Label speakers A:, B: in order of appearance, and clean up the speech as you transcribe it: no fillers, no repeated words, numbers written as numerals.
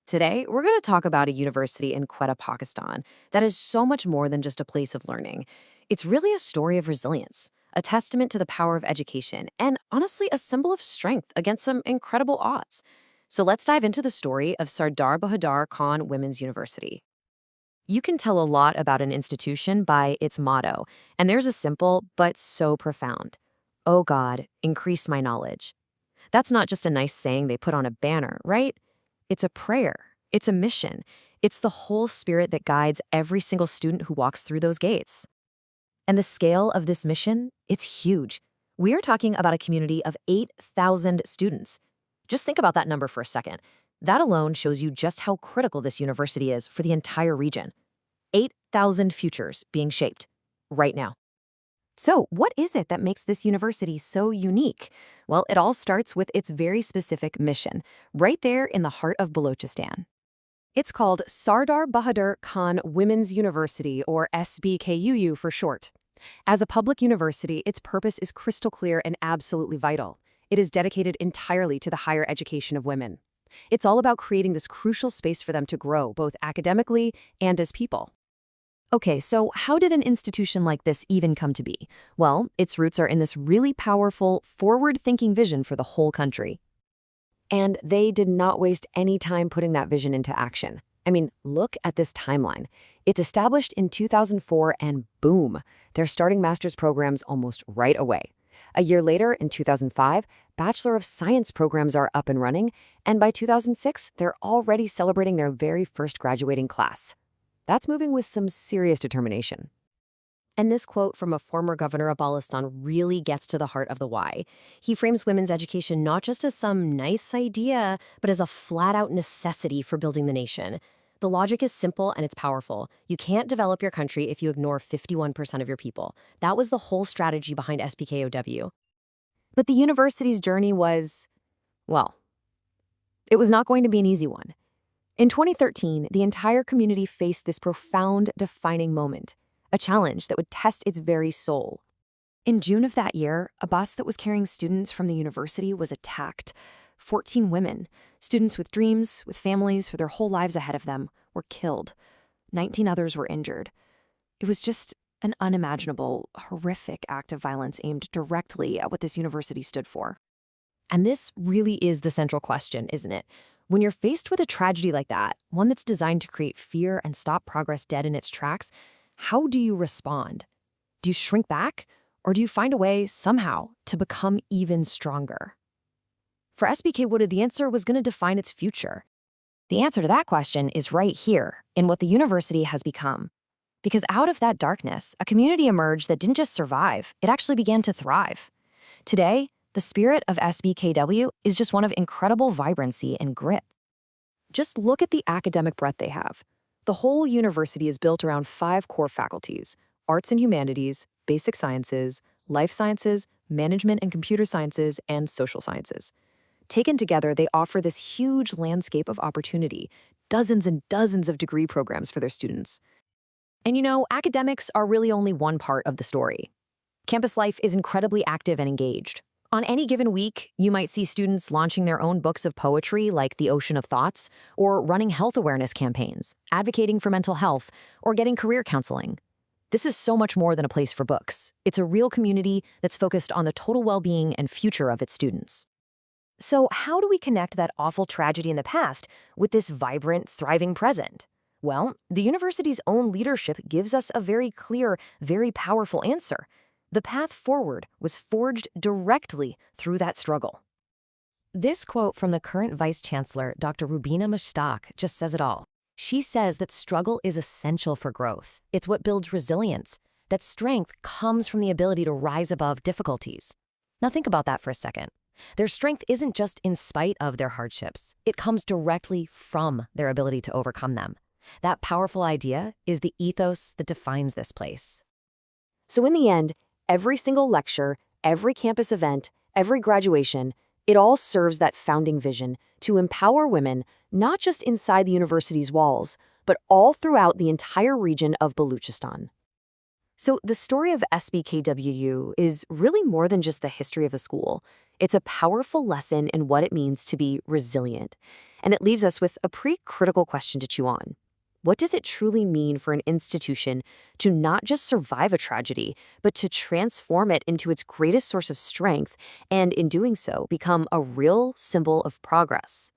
A: Today, we're going to talk about a university in Quetta, Pakistan that is so much more than just a place of learning. It's really a story of resilience, a testament to the power of education, and honestly, a symbol of strength against some incredible odds. So let's dive into the story of Sardar Bahadur Khan Women's University. You can tell a lot about an institution by its motto, and there's a simple but so profound: "Oh God, increase my knowledge." That's not just a nice saying they put on a banner, right? It's a prayer. It's a mission. It's the whole spirit that guides every single student who walks through those gates. And the scale of this mission, it's huge. We are talking about a community of 8,000 students. Just think about that number for a second. That alone shows you just how critical this university is for the entire region. 8,000 futures being shaped right now. So, what is it that makes this university so unique? Well, it all starts with its very specific mission, right there in the heart of Balochistan. It's called Sardar Bahadur Khan Women's University, or SBKUU for short. As a public university, its purpose is crystal clear and absolutely vital. It is dedicated entirely to the higher education of women. It's all about creating this crucial space for them to grow, both academically and as people. Okay, so how did an institution like this even come to be? Well, its roots are in this really powerful, forward-thinking vision for the whole country. And they did not waste any time putting that vision into action. I mean, look at this timeline. It's established in 2004 and boom, they're starting master's programs almost right away. A year later, in 2005, Bachelor of Science programs are up and running, and by 2006, they're already celebrating their very first graduating class. That's moving with some serious determination. And this quote from a former governor of Balochistan really gets to the heart of the why. He frames women's education not just as some nice idea, but as a flat-out necessity for building the nation. The logic is simple and it's powerful. You can't develop your country if you ignore 51% of your people. That was the whole strategy behind SBKOW. But the university's journey was, well, it was not going to be an easy one. In 2013, the entire community faced this profound, defining moment, a challenge that would test its very soul. In June of that year, a bus that was carrying students from the university was attacked. 14 women, students with dreams, with families for their whole lives ahead of them, were killed. 19 others were injured. It was just an unimaginable, horrific act of violence aimed directly at what this university stood for. And this really is the central question, isn't it? When you're faced with a tragedy like that, one that's designed to create fear and stop progress dead in its tracks, how do you respond? Do you shrink back, or do you find a way, somehow, to become even stronger? For SBK Wooded, the answer was going to define its future. The answer to that question is right here, in what the university has become. Because out of that darkness, a community emerged that didn't just survive, it actually began to thrive. Today, the spirit of SBKW is just one of incredible vibrancy and grit. Just look at the academic breadth they have. The whole university is built around 5 core faculties: arts and humanities, basic sciences, life sciences, management and computer sciences, and social sciences. Taken together, they offer this huge landscape of opportunity, dozens and dozens of degree programs for their students. And academics are really only one part of the story. Campus life is incredibly active and engaged. On any given week, you might see students launching their own books of poetry like The Ocean of Thoughts, or running health awareness campaigns, advocating for mental health, or getting career counseling. This is so much more than a place for books. It's a real community that's focused on the total well-being and future of its students. So how do we connect that awful tragedy in the past with this vibrant, thriving present? Well, the university's own leadership gives us a very clear, very powerful answer. The path forward was forged directly through that struggle. This quote from the current Vice Chancellor, Dr. Rubina Mushtaq, just says it all. She says that struggle is essential for growth. It's what builds resilience, that strength comes from the ability to rise above difficulties. Now think about that for a second. Their strength isn't just in spite of their hardships. It comes directly from their ability to overcome them. That powerful idea is the ethos that defines this place. So in the end, every single lecture, every campus event, every graduation, it all serves that founding vision to empower women, not just inside the university's walls, but all throughout the entire region of Balochistan. So the story of SBKWU is really more than just the history of a school. It's a powerful lesson in what it means to be resilient. And it leaves us with a pretty critical question to chew on. What does it truly mean for an institution to not just survive a tragedy, but to transform it into its greatest source of strength and, in doing so, become a real symbol of progress?